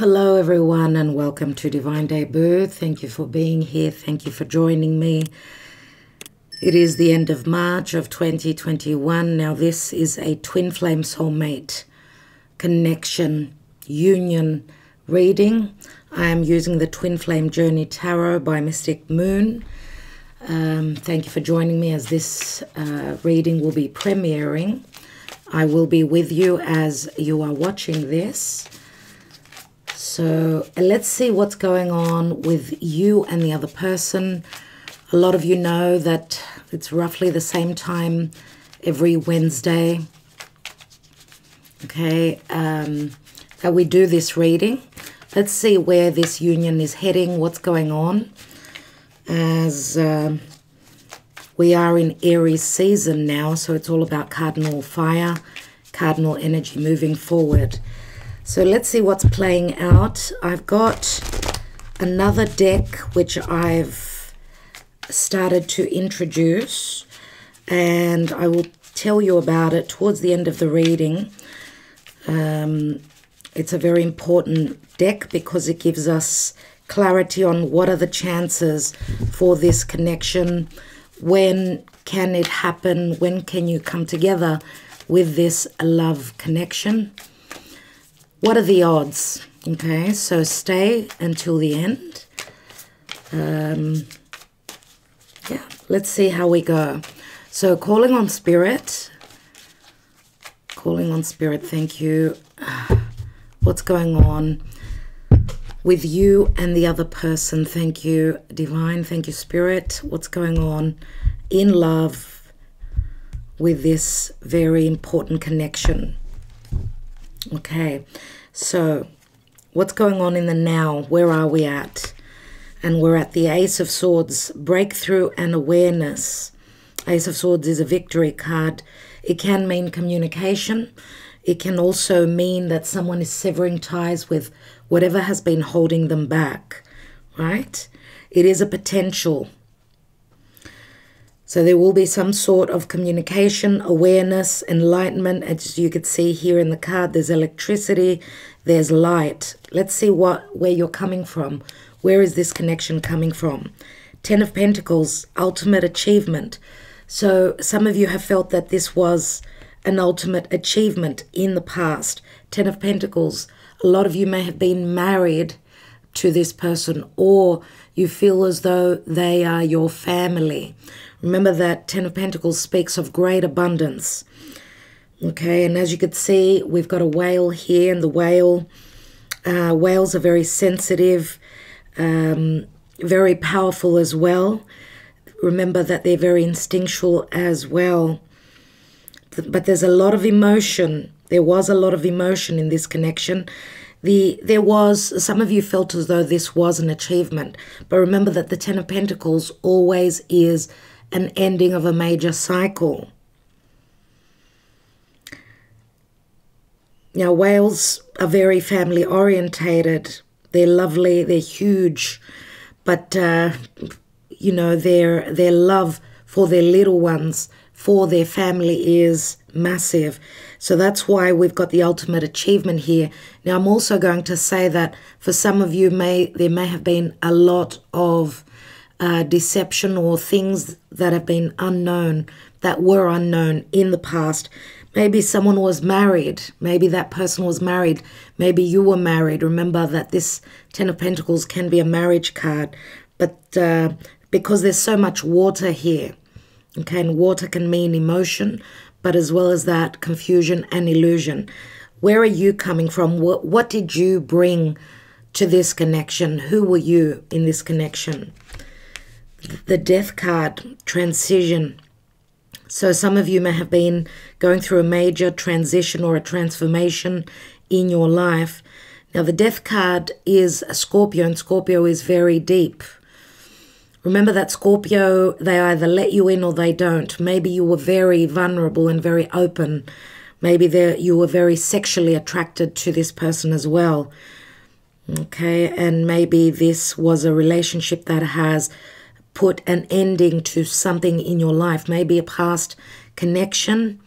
Hello everyone, and welcome to Divine Debut. Thank you for being here. Thank you for joining me. It is the end of March of 2021. Now this is a twin flame soulmate connection union reading. I am using the Twin Flame Journey Tarot by Mystic Moon. Thank you for joining me as this reading will be premiering. I will be with you as you are watching this. So let's see what's going on with you and the other person. A lot of you know that it's roughly the same time every Wednesday, okay, that we do this reading. Let's see where this union is heading, what's going on, as we are in Aries season now, so it's all about cardinal fire, cardinal energy moving forward. So let's see what's playing out. I've got another deck which I've started to introduce, and I will tell you about it towards the end of the reading. It's a very important deck because it gives us clarity on what are the chances for this connection, when can it happen, when can you come together with this love connection. What are the odds? Okay, so stay until the end. Yeah, let's see how we go. So calling on spirit. Calling on spirit, thank you. What's going on with you and the other person? Thank you, divine. Thank you, spirit. What's going on in love with this very important connection? Okay, so what's going on in the now? Where are we at? And we're at the Ace of Swords, breakthrough and awareness. Ace of Swords is a victory card. It can mean communication. It can also mean that someone is severing ties with whatever has been holding them back, right? It is a potential. So there will be some sort of communication, awareness, enlightenment. As you could see here in the card, there's electricity, there's light. Let's see where you're coming from. Where is this connection coming from? Ten of Pentacles, ultimate achievement. So some of you have felt that this was an ultimate achievement in the past. Ten of Pentacles, a lot of you may have been married to this person, or you feel as though they are your family. Remember that Ten of Pentacles speaks of great abundance. Okay, and as you could see, we've got a whale here, and the whales are very sensitive, very powerful as well. Remember that they're very instinctual as well. But there's a lot of emotion. There was a lot of emotion in this connection. Some of you felt as though this was an achievement. But remember that the Ten of Pentacles always is an ending of a major cycle. Now, whales are very family orientated. They're lovely, they're huge, but you know, their love for their little ones, for their family is massive. So that's why we've got the ultimate achievement here. Now, I'm also going to say that for some of you, there may have been a lot of deception or things that have been unknown, that were unknown in the past. Maybe someone was married. Maybe that person was married. Maybe you were married. Remember that this Ten of Pentacles can be a marriage card. But because there's so much water here, okay, and water can mean emotion, but as well as that, confusion and illusion. Where are you coming from? What did you bring to this connection? Who were you in this connection? The Death card, transition. So some of you may have been going through a major transition or a transformation in your life. Now, the Death card is a Scorpio, and Scorpio is very deep. Remember that Scorpio, they either let you in or they don't. Maybe you were very vulnerable and very open. Maybe you were very sexually attracted to this person as well. Okay, and maybe this was a relationship that has put an ending to something in your life, maybe a past connection.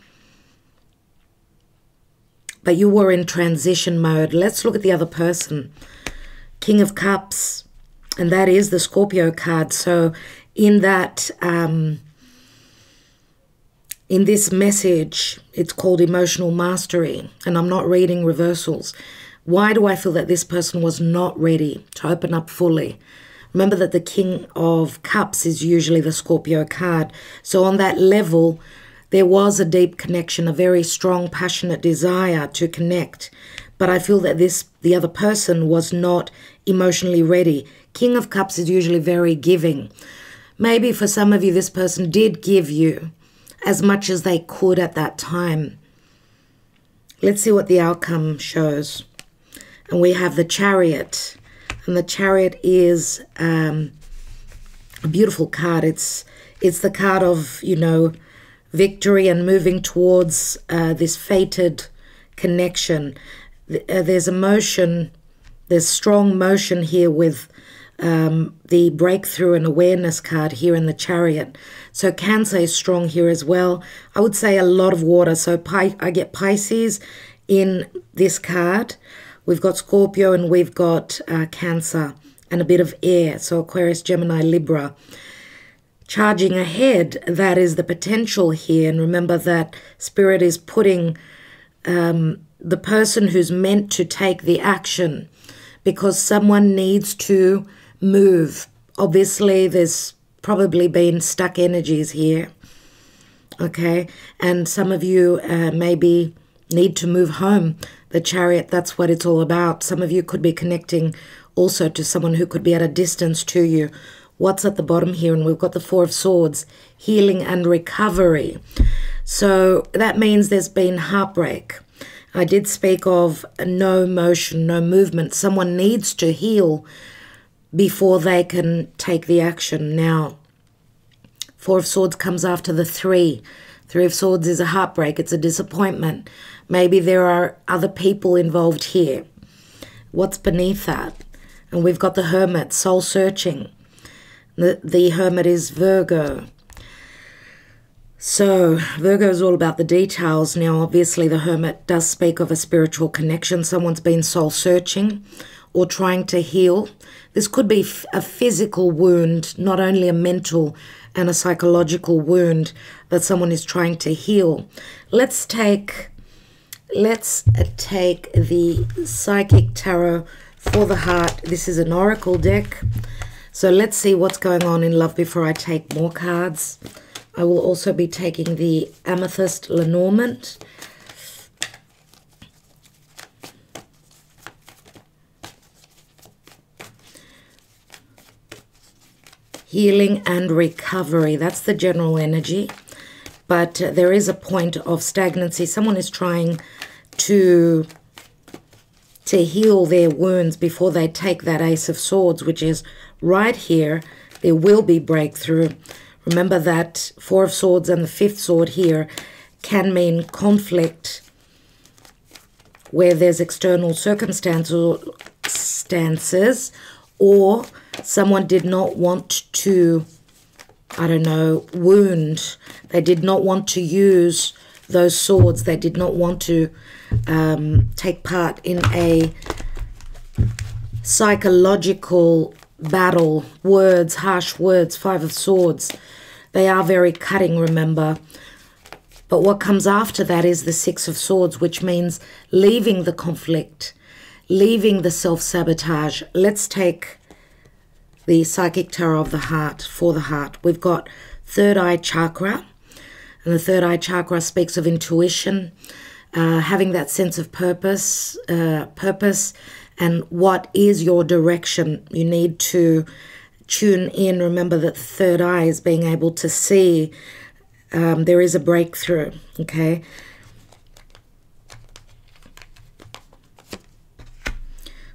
but you were in transition mode. Let's look at the other person. King of Cups, and that is the Scorpio card. So in that, in this message, it's called emotional mastery, and I'm not reading reversals. Why do I feel that this person was not ready to open up fully? Remember that the King of Cups is usually the Scorpio card. So on that level, there was a deep connection, a very strong, passionate desire to connect. But I feel that the other person was not emotionally ready. King of Cups is usually very giving. Maybe for some of you, this person did give you as much as they could at that time. Let's see what the outcome shows. And we have the Chariot. And the Chariot is a beautiful card. It's the card of, you know, victory and moving towards this fated connection. There's emotion, there's strong motion here with the breakthrough and awareness card here in the Chariot. So Cancer is strong here as well. I would say a lot of water. So I get Pisces in this card. We've got Scorpio and we've got Cancer and a bit of air. So Aquarius, Gemini, Libra. Charging ahead, that is the potential here. And remember that Spirit is putting the person who's meant to take the action, because someone needs to move. Obviously, there's probably been stuck energies here, okay? And some of you maybe need to move home. The Chariot, that's what it's all about. Some of you could be connecting also to someone who could be at a distance to you. What's at the bottom here? And we've got the Four of Swords, healing and recovery. So that means there's been heartbreak. I did speak of no motion, no movement. Someone needs to heal before they can take the action. Now, Four of Swords comes after the Three. Three of Swords is a heartbreak. It's a disappointment. Maybe there are other people involved here. What's beneath that? And we've got the Hermit, soul searching. The Hermit is Virgo. So Virgo is all about the details. Now, obviously, the Hermit does speak of a spiritual connection. Someone's been soul searching or trying to heal. This could be a physical wound, not only a mental and a psychological wound that someone is trying to heal. Let's take the Psychic Tarot for the Heart. This is an oracle deck. So let's see what's going on in love before I take more cards. I will also be taking the Amethyst Lenormand. Healing and recovery. That's the general energy. But there is a point of stagnancy. Someone is trying to heal their wounds before they take that Ace of Swords, which is right here. There will be breakthrough. Remember that Four of Swords and the Fifth Sword here can mean conflict where there's external circumstances, or someone did not want to, I don't know, wound. They did not want to use those swords. They did not want to take part in a psychological battle. Words, harsh words, Five of Swords. They are very cutting, remember. But what comes after that is the Six of Swords, which means leaving the conflict, leaving the self-sabotage. Let's take the Psychic Tarot of the Heart for the heart. We've got Third Eye Chakra. And the Third Eye Chakra speaks of intuition, having that sense of purpose, and what is your direction. You need to tune in. Remember that the third eye is being able to see. There is a breakthrough, okay?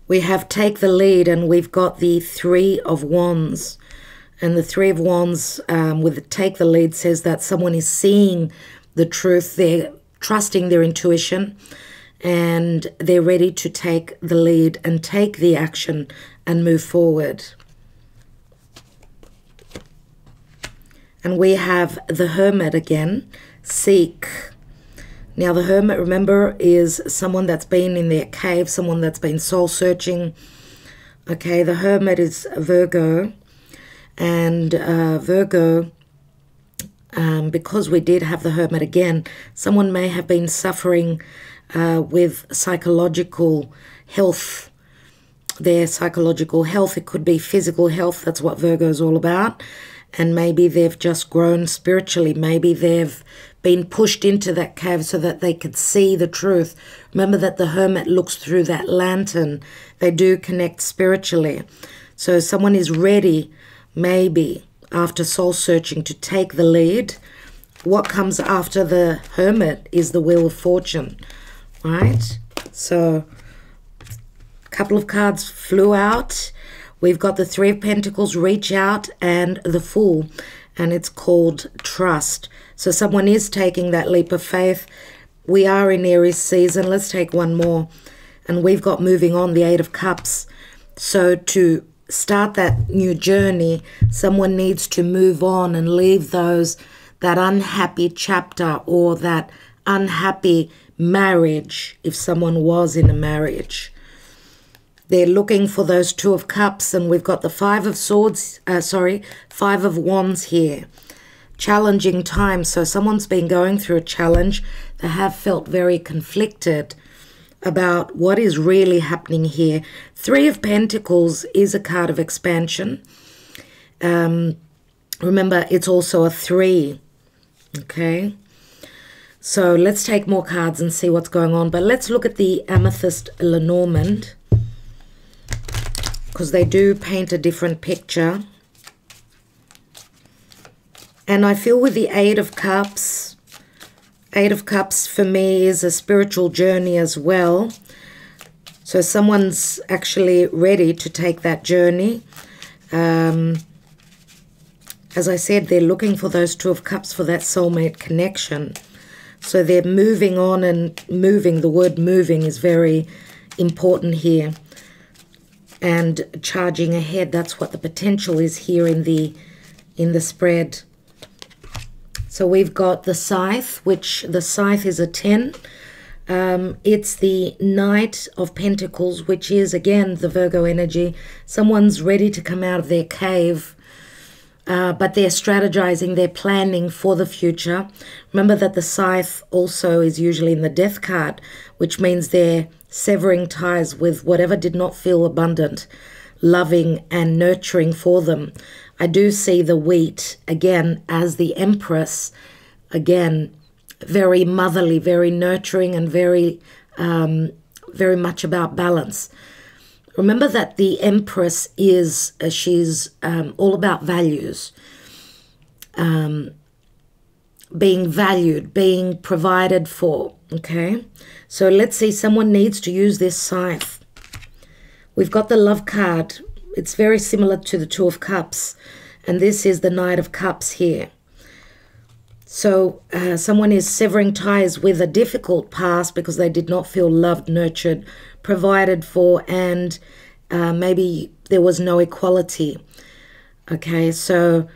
We have Take the Lead, and we've got the Three of Wands. And the Three of Wands with Take the Lead says that someone is seeing the truth. They're trusting their intuition, and they're ready to take the lead and take the action and move forward. And we have the Hermit again, Seek. Now the Hermit, remember, is someone that's been in their cave, someone that's been soul searching. Okay, the Hermit is Virgo, and Virgo, because we did have the Hermit again, someone may have been suffering with psychological health. Their psychological health, it could be physical health, that's what Virgo is all about. And maybe they've just grown spiritually. Maybe they've been pushed into that cave so that they could see the truth. Remember that the Hermit looks through that lantern. They do connect spiritually. So someone is ready, maybe, after soul searching, to take the lead. What comes after the Hermit is the Wheel of Fortune, right? So a couple of cards flew out. We've got the Three of Pentacles, Reach Out, and the Fool, and it's called Trust. So someone is taking that leap of faith. We are in Aries season. Let's take one more. And we've got Moving On, the Eight of Cups. So to start that new journey, someone needs to move on and leave that unhappy chapter or that unhappy marriage, if someone was in a marriage. They're looking for those Two of Cups, and we've got the Five of Wands here. Challenging times. So someone's been going through a challenge. They have felt very conflicted about what is really happening here. Three of Pentacles is a card of expansion. Remember, it's also a 3. Okay. So let's take more cards and see what's going on. But let's look at the Amethyst Lenormand, because they do paint a different picture. And I feel with the Eight of Cups for me is a spiritual journey as well. So someone's actually ready to take that journey. As I said, they're looking for those Two of Cups for that soulmate connection. So they're moving on, and moving, the word moving is very important here. And charging ahead, that's what the potential is here in the spread. So we've got the Scythe, which the Scythe is a 10. It's the Knight of Pentacles, which is again the Virgo energy. Someone's ready to come out of their cave, but they're strategizing, they're planning for the future. Remember that the Scythe also is usually in the Death card, which means they're severing ties with whatever did not feel abundant, loving and nurturing for them. I do see the wheat again as the Empress, again very motherly, very nurturing, and very much about balance. Remember that the Empress is she's all about values, being valued, being provided for. Okay, so let's see, someone needs to use this Scythe. We've got the Love card. It's very similar to the Two of Cups, and this is the Knight of Cups here. So someone is severing ties with a difficult past because they did not feel loved, nurtured, provided for, and maybe there was no equality. Okay, so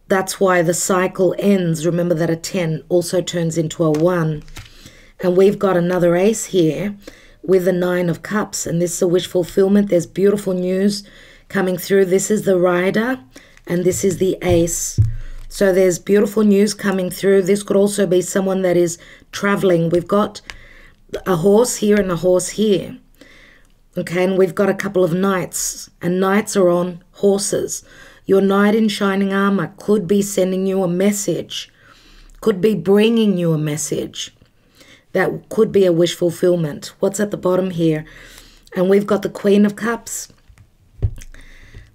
that's why the cycle ends. Remember that a 10 also turns into a 1. And we've got another ace here with the 9 of Cups, and this is a wish fulfillment. There's beautiful news coming through. This is the Rider, and this is the Ace. So there's beautiful news coming through. This could also be someone that is traveling. We've got a horse here and a horse here. Okay, and we've got a couple of knights, and knights are on horses. Your knight in shining armor could be sending you a message, could be bringing you a message. That could be a wish fulfillment. What's at the bottom here? And we've got the Queen of Cups.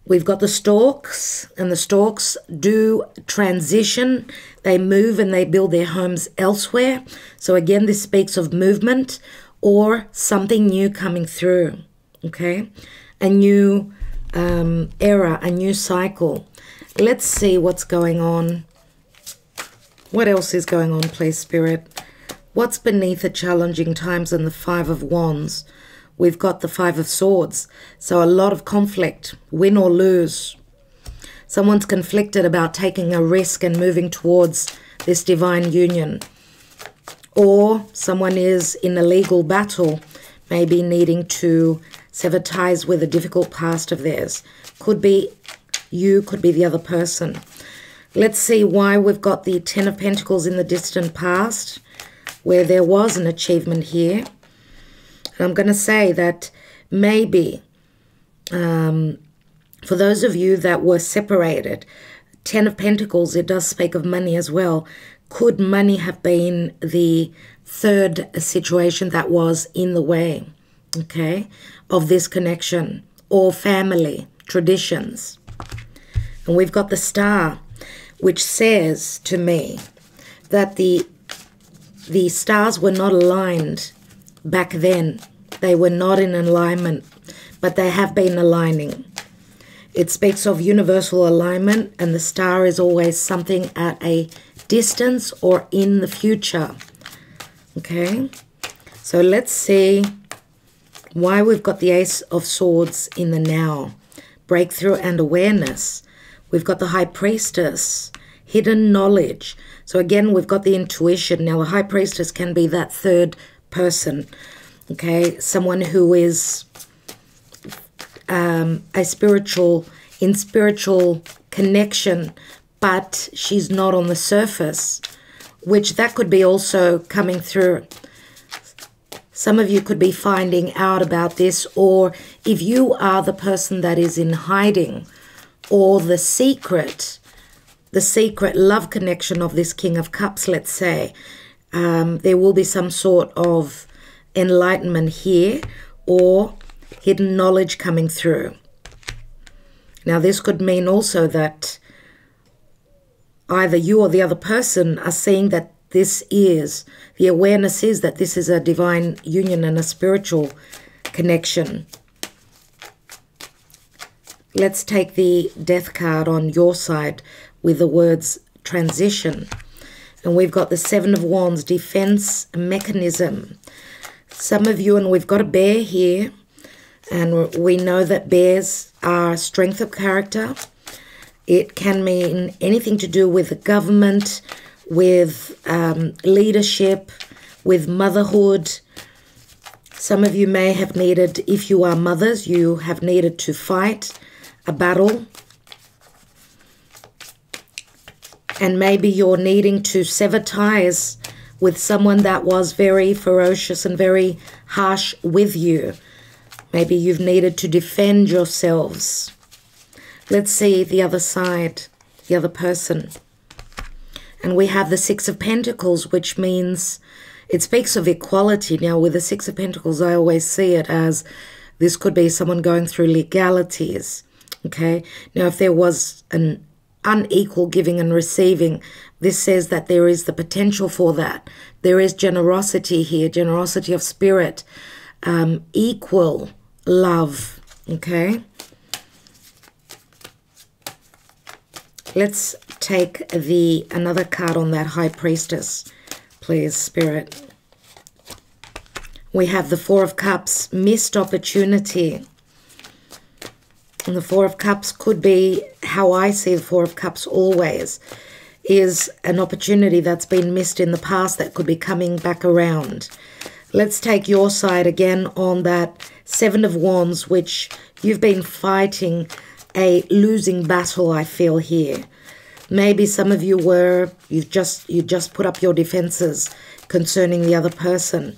We've got the Storks, and the Storks do transition. They move and they build their homes elsewhere. So again, this speaks of movement or something new coming through. Okay, a new era, a new cycle. Let's see what's going on. What else is going on, please, Spirit? What's beneath the challenging times and the Five of Wands? We've got the Five of Swords. So a lot of conflict, win or lose. Someone's conflicted about taking a risk and moving towards this divine union. Or someone is in a legal battle, maybe needing to sever ties with a difficult past of theirs. Could be you, could be the other person. Let's see why we've got the Ten of Pentacles in the distant past, where there was an achievement here. And I'm going to say that maybe for those of you that were separated, Ten of Pentacles, it does speak of money as well. Could money have been the third situation that was in the way, okay, of this connection, or family, traditions? And we've got the Star, which says to me that the stars were not aligned back then. They were not in alignment, but they have been aligning. It speaks of universal alignment, and the star is always something at a distance or in the future. Okay, so let's see why we've got the Ace of Swords in the now. Breakthrough and awareness. We've got the High Priestess, hidden knowledge. So again, we've got the intuition. Now, the High Priestess can be that third person, okay? Someone who is in spiritual connection, but she's not on the surface, which that could be also coming through. Some of you could be finding out about this, or if you are the person that is in hiding, or the secret love connection of this King of Cups, let's say, there will be some sort of enlightenment here, or hidden knowledge coming through. Now, this could mean also that either you or the other person are seeing that this is, the awareness is that this is a divine union and a spiritual connection. Let's take the Death card on your side with the words transition. And we've got the Seven of Wands, defense mechanism. Some of you, and we've got a bear here, and we know that bears are strength of character. It can mean anything to do with the government, with leadership, with motherhood. Some of you may have needed, if you are mothers, you have needed to fight a battle. And maybe you're needing to sever ties with someone that was very ferocious and very harsh with you. Maybe you've needed to defend yourselves. Let's see the other side, the other person. And we have the Six of Pentacles, which means it speaks of equality. Now, with the Six of Pentacles, I always see it as this could be someone going through legalities. Okay. Now, if there was an unequal giving and receiving, this says that there is the potential for that. There is generosity here, generosity of spirit, equal love. Okay. Let's take another card on that High Priestess, please, Spirit. We have the Four of Cups, missed opportunity. And the Four of Cups could be, how I see the Four of Cups always, is an opportunity that's been missed in the past that could be coming back around. Let's take your side again on that Seven of Wands, which you've been fighting a losing battle, I feel here. Maybe some of you you just put up your defenses concerning the other person.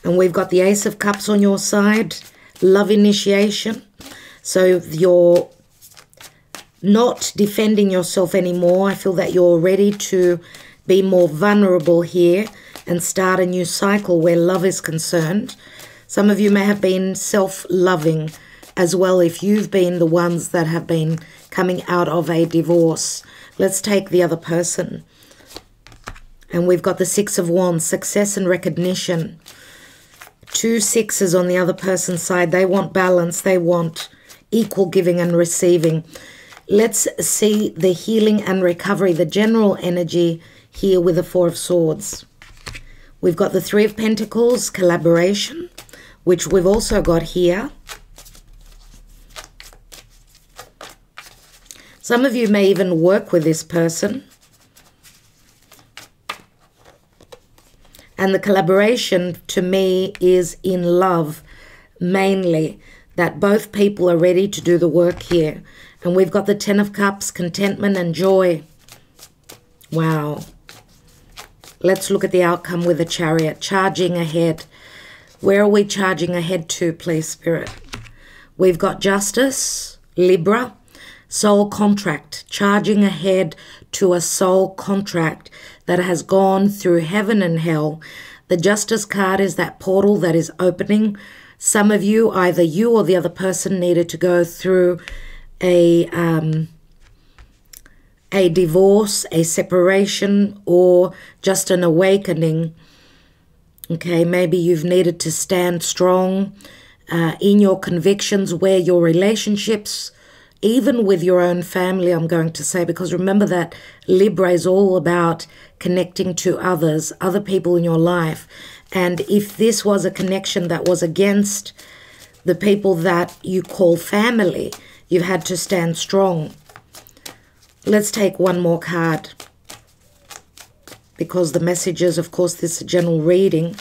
And we've got the Ace of Cups on your side, love initiation. So you're not defending yourself anymore. I feel that you're ready to be more vulnerable here and start a new cycle where love is concerned. Some of you may have been self-loving as well if you've been the ones that have been coming out of a divorce. Let's take the other person. And we've got the Six of Wands, success and recognition. Two sixes on the other person's side. They want balance. They want equal giving and receiving. Let's see the healing and recovery, the general energy here with the Four of Swords. We've got the Three of Pentacles, collaboration, which we've also got here. Some of you may even work with this person. And the collaboration to me is in love, mainly, that both people are ready to do the work here. And we've got the Ten of Cups, contentment and joy. Wow. Let's look at the outcome with the Chariot, charging ahead. Where are we charging ahead to, please, Spirit? We've got Justice, Libra, soul contract, charging ahead to a soul contract that has gone through heaven and hell. The Justice card is that portal that is opening. Some of you, either you or the other person, needed to go through a divorce, a separation, or just an awakening. Okay, maybe you've needed to stand strong in your convictions, where your relationships, even with your own family, I'm going to say, because remember that Libra is all about connecting to others, other people in your life. And if this was a connection that was against the people that you call family, you've had to stand strong. Let's take one more card, because the messages, of course, this is a general reading.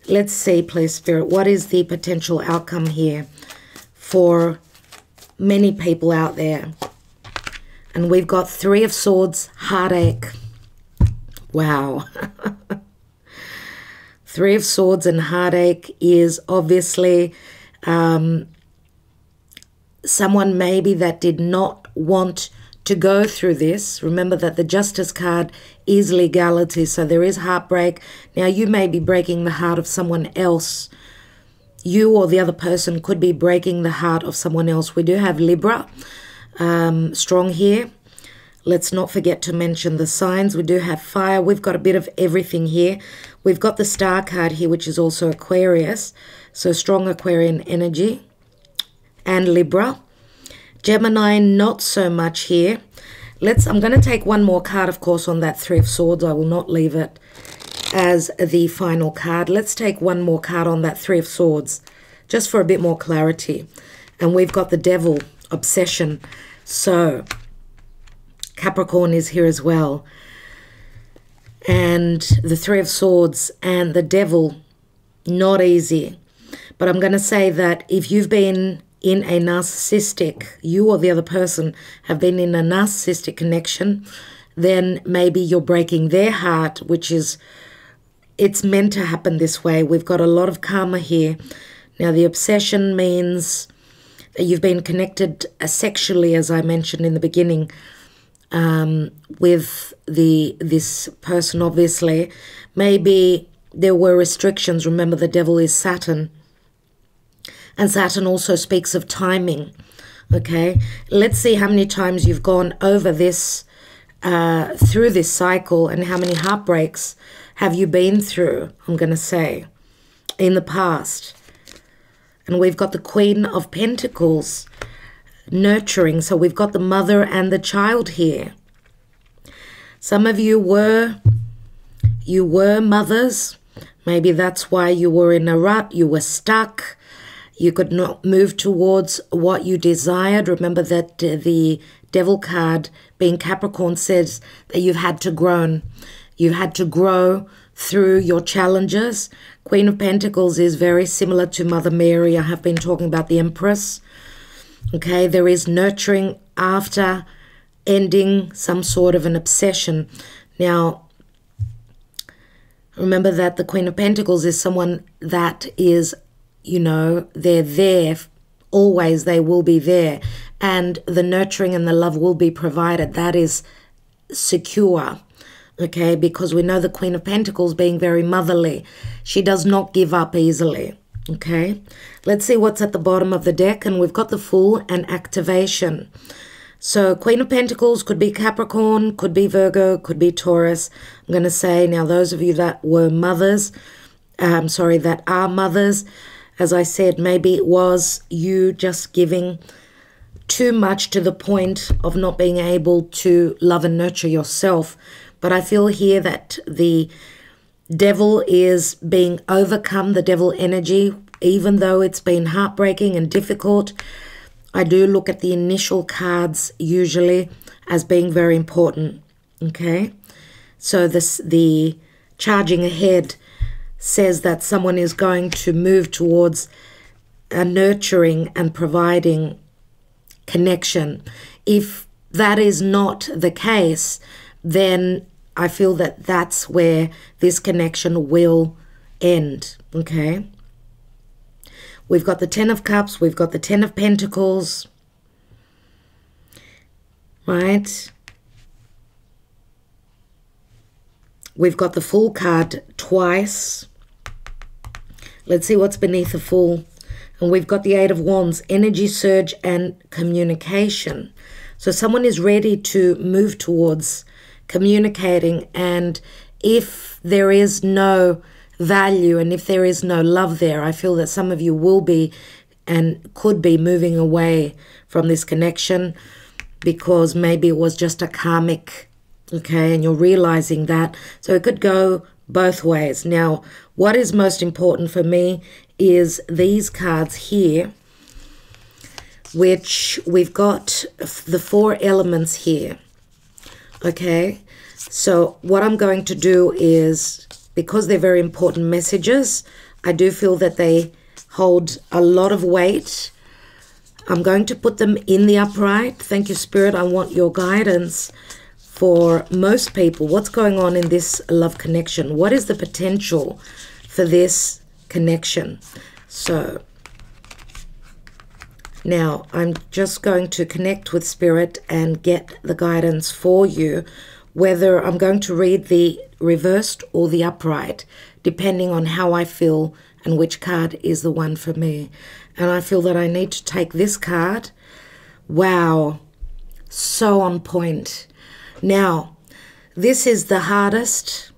Let's see, please, Spirit, what is the potential outcome here for many people out there? And we've got Three of Swords, heartache. Wow. Three of Swords and heartache is obviously someone maybe that did not want to go through this. Remember that the Justice card is legality, so there is heartbreak. Now, you may be breaking the heart of someone else. You or the other person could be breaking the heart of someone else. We do have Libra strong here. Let's not forget to mention the signs. We do have fire. We've got a bit of everything here. We've got the Star card here, which is also Aquarius. So strong Aquarian energy. And Libra. Gemini, not so much here. I'm going to take one more card, of course, on that Three of Swords. I will not leave it as the final card. Let's take one more card on that Three of Swords, just for a bit more clarity. And we've got the Devil, obsession. So Capricorn is here as well. And the Three of Swords and the Devil, not easy. But I'm going to say that if you've been in a narcissistic, you or the other person have been in a narcissistic connection, then maybe you're breaking their heart, which is, it's meant to happen this way. We've got a lot of karma here. Now, the obsession means that you've been connected sexually, as I mentioned in the beginning, with this person, obviously. Maybe there were restrictions. Remember, the Devil is Saturn. And Saturn also speaks of timing, okay? Let's see how many times you've gone over this, through this cycle, and how many heartbreaks have you been through, I'm going to say, in the past. And we've got the Queen of Pentacles, nurturing. So we've got the mother and the child here. Some of you were mothers. Maybe that's why you were in a rut, you were stuck. You could not move towards what you desired. Remember that the Devil card, being Capricorn, says that you've had to grow. You've had to grow through your challenges. Queen of Pentacles is very similar to Mother Mary. I have been talking about the Empress. Okay, there is nurturing after ending some sort of an obsession. Now, remember that the Queen of Pentacles is someone that is, you know, they're there always, they will be there, and the nurturing and the love will be provided. That is secure, okay, because we know the Queen of Pentacles being very motherly. She does not give up easily, okay. Let's see what's at the bottom of the deck, and we've got the Fool and activation. So Queen of Pentacles could be Capricorn, could be Virgo, could be Taurus. I'm going to say now, those of you that were mothers, that are mothers, as I said, maybe it was you just giving too much to the point of not being able to love and nurture yourself. But I feel here that the Devil is being overcome, the Devil energy, even though it's been heartbreaking and difficult. I do look at the initial cards usually as being very important, okay? So the charging ahead, says that someone is going to move towards a nurturing and providing connection. If that is not the case, then I feel that that's where this connection will end, okay? We've got the Ten of Cups, we've got the Ten of Pentacles, right? We've got the Fool card twice. Let's see what's beneath the Fool. And we've got the Eight of Wands, energy surge and communication. So someone is ready to move towards communicating, and if there is no value and if there is no love there, I feel that some of you will be and could be moving away from this connection because maybe it was just a karmic, okay, and you're realizing that. So it could go both ways. Now, what is most important for me is these cards here, which we've got the 4 elements here. Okay, so what I'm going to do is, because they're very important messages, I do feel that they hold a lot of weight. I'm going to put them in the upright. Thank you, Spirit. I want your guidance for most people. What's going on in this love connection? What is the potential for this connection? So now I'm just going to connect with Spirit and get the guidance for you, whether I'm going to read the reversed or the upright, depending on how I feel and which card is the one for me. And I feel that I need to take this card. Wow, so on point. Now, this is the hardest.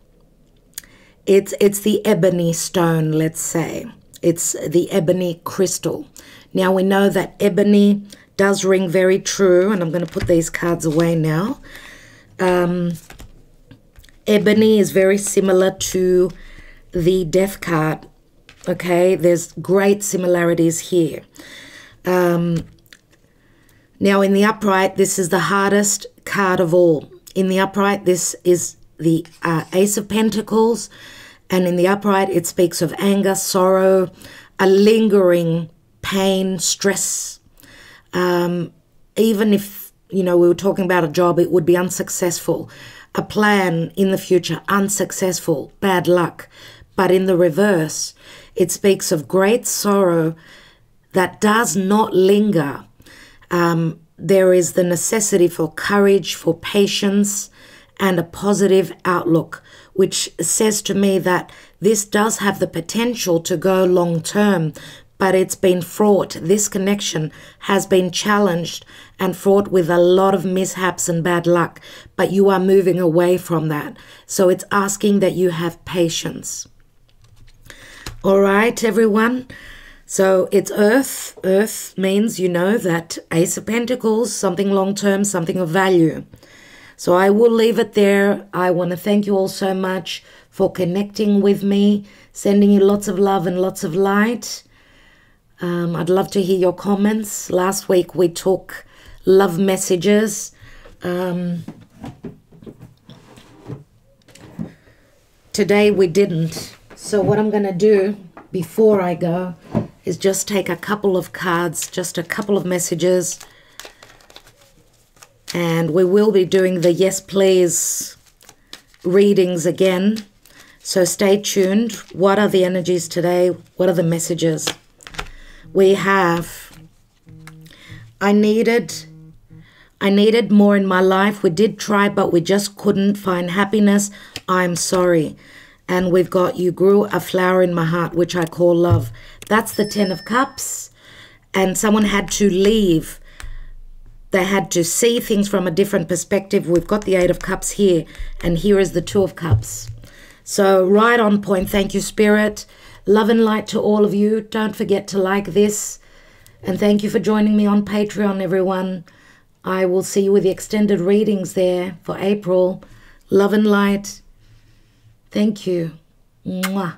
It's the ebony stone, let's say. It's the ebony crystal. Now, we know that ebony does ring very true, and I'm going to put these cards away now. Ebony is very similar to the Death card, okay? There's great similarities here. Now, in the upright, this is the hardest card of all. In the upright, this is the Ace of Pentacles, and in the upright, it speaks of anger, sorrow, a lingering pain, stress. Even if, you know, we were talking about a job, it would be unsuccessful. A plan in the future, unsuccessful, bad luck. But in the reverse, it speaks of great sorrow that does not linger. There is the necessity for courage, for patience, and a positive outlook, which says to me that this does have the potential to go long term, but it's been fraught. This connection has been challenged and fraught with a lot of mishaps and bad luck, but you are moving away from that. So it's asking that you have patience. All right, everyone. So it's Earth. Earth means, you know, that Ace of Pentacles, something long-term, something of value. So I will leave it there. I want to thank you all so much for connecting with me, sending you lots of love and lots of light. I'd love to hear your comments. Last week we took love messages. Today we didn't. So what I'm going to do before I go is just take a couple of cards, just a couple of messages. And we will be doing the Yes Please readings again. So stay tuned. What are the energies today? What are the messages? We have, I needed more in my life. We did try, but we just couldn't find happiness. I'm sorry. And we've got, you grew a flower in my heart, which I call love. That's the 10 of Cups. And someone had to leave. They had to see things from a different perspective. We've got the 8 of Cups here, and here is the 2 of Cups. So right on point. Thank you, Spirit. Love and light to all of you. Don't forget to like this. And thank you for joining me on Patreon, everyone. I will see you with the extended readings there for April. Love and light. Thank you. Mwah.